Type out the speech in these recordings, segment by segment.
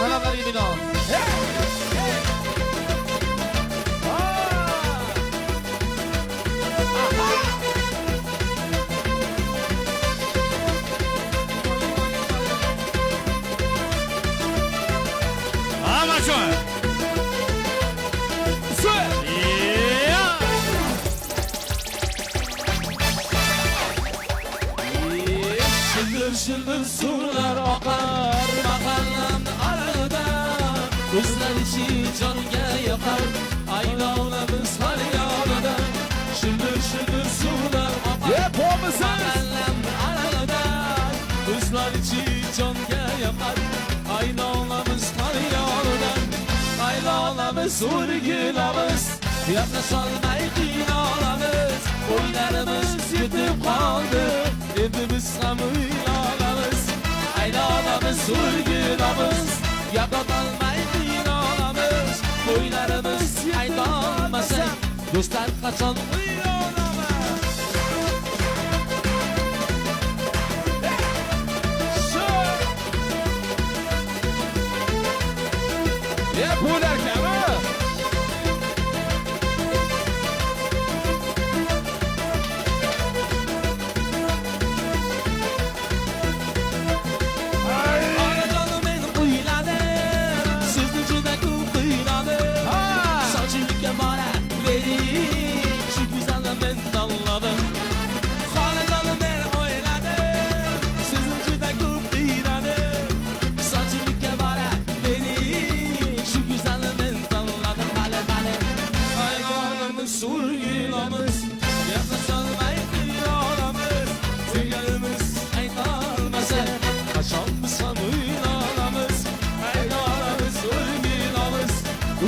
Anamlar yemin ol. Şıldır sular akar mahallamın arada Kızlar içi canga yakar aynalarımız har yanında Şıldır sular akar mahallamın arada Kızlar içi canga yakar aynalarımız har yanında Aynalarımız urgulamız yaklaşalmay kıynalamız Oylarımız yetip kaldı Hepimiz ham uylanamız Aylanamız, urgulamız Yakatalmay kıynalamız Boylarımız aylanmasa Dostlar kaçan uylanamız Hep ularken ha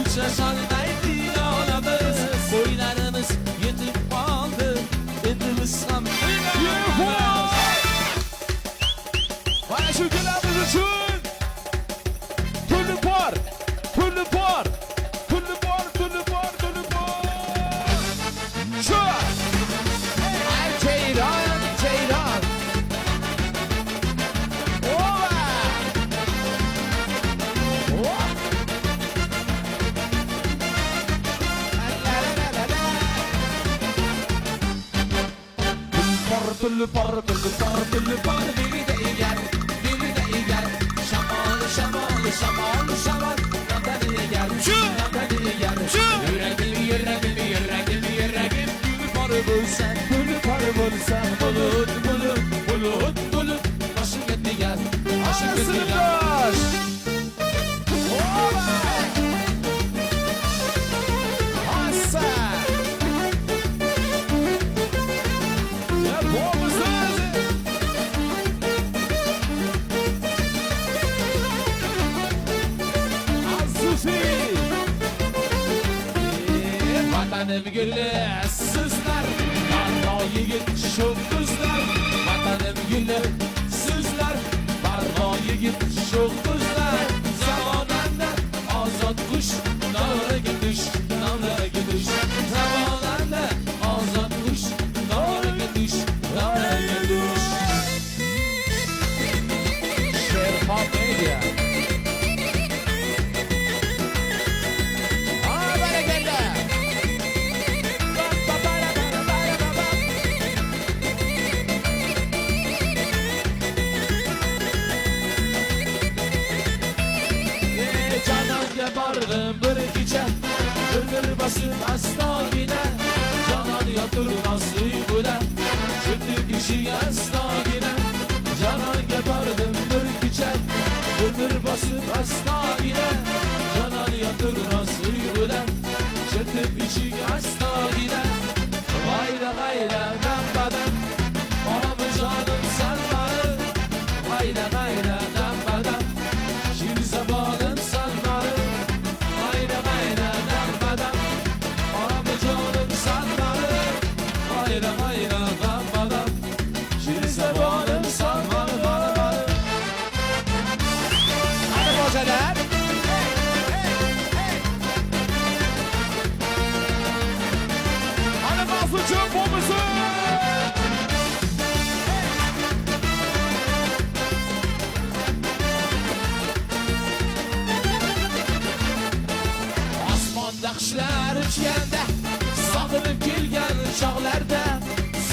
Uçaşalmay kıynalamız Boylarımız yetip kaldı Hepimiz ham uylanamız Bana şükürlerimiz için Türlü par Türlü par Türlü par Türlü par Türlü par Şu Ay Ceyran Ceyran Ova Ova Türlü par beni de yer Şamalı şamal Natanı yer Yüreğim Türlü par bulsan Bulut Başım yetti gel Vatanım güllü sizler Barno yigit şu kızlar Vatanım güllü sizler Barno yigit şu kızlar Zamanında azat kuş Nara gidiş Zamanında azat kuş Nara gidiş Şerfa Medya Bardım bir gece Ömür basıp asla gider Canan yatırmaz uygular Çünkü kişi asla gider Canan yapardım bir gece Ömür basıp asla gider Canan yatırmaz uygular Çünkü kişi asla gider Gayra dambadan Anamı canım salmalı Gayra dambadan Şir zamanım salmalı Gayra dambadan Anamı canım salmalı Gayra dambadan Şir zamanım salmalı Hadi bocalar Hadi basıcı bomuzu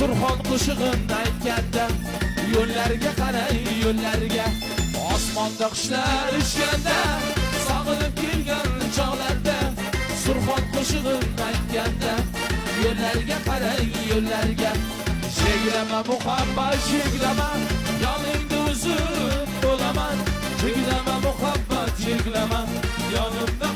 Surxon qo'shig'ini aytganda yo'llarga qarang yo'llarga osmonda qushlar uchganda sog'inib kelgan chog'larda Surxon qo'shig'ini aytganda yo'llarga qarang yo'llarga cheklama muhabbat cheklama yoningda o'zim bo'laman cheklama muhabbat cheklama yonimda